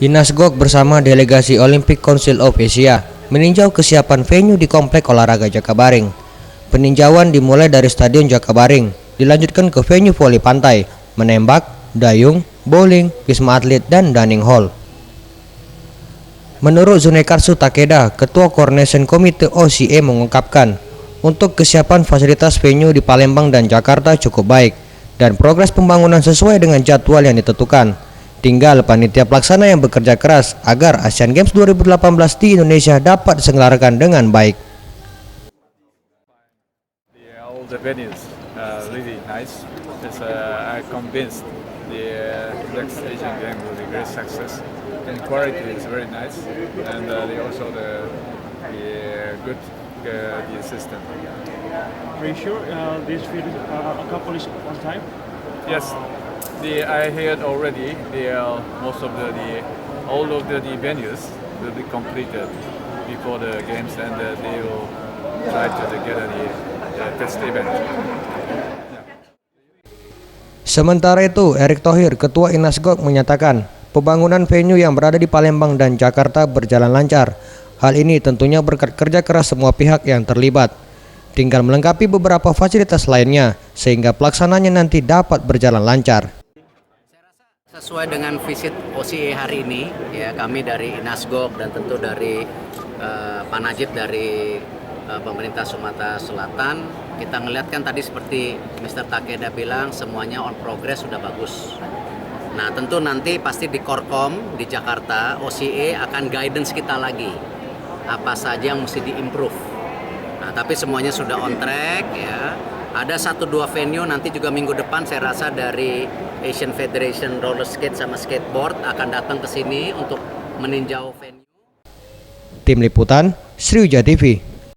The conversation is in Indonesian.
Inas Gok bersama delegasi Olympic Council of Asia meninjau kesiapan venue di Komplek Olahraga Jakabaring. Peninjauan dimulai dari Stadion Jakabaring, dilanjutkan ke venue voli pantai, menembak, dayung, bowling, wisma atlet, dan dining hall. Menurut Zunekarsu Takeda, Ketua Coordination Komite OCA mengungkapkan, untuk kesiapan fasilitas venue di Palembang dan Jakarta cukup baik, dan progres pembangunan sesuai dengan jadwal yang ditentukan. Tinggal panitia pelaksana yang bekerja keras agar Asian Games 2018 di Indonesia dapat diselenggarakan dengan baik. All the venues really nice. I'm convinced the next Asian Games will be great success. And quality is very nice, and also the good the system. Are you sure this will accomplish on time? Yes. I heard already most of all of the venues will be completed before the games, and they will try to get the test event. Sementara itu, Erick Thohir, Ketua Inas Gok, menyatakan pembangunan venue yang berada di Palembang dan Jakarta berjalan lancar. Hal ini tentunya berkat kerja keras semua pihak yang terlibat. Tinggal melengkapi beberapa fasilitas lainnya sehingga pelaksananya nanti dapat berjalan lancar. Sesuai dengan visit OCA hari ini, ya kami dari Inas Gok dan tentu dari Pak Najib dari pemerintah Sumatera Selatan, kita ngelihat kan tadi seperti Mr. Takeda bilang semuanya on progress sudah bagus. Nah tentu nanti pasti di Korkom di Jakarta OCA akan guidance kita lagi apa saja yang mesti diimprove. Nah tapi semuanya sudah on track ya. Ada 1-2 venue nanti juga minggu depan saya rasa dari Asian Federation Roller Skate sama Skateboard akan datang ke sini untuk meninjau venue. Tim Liputan, Sriwijaya TV.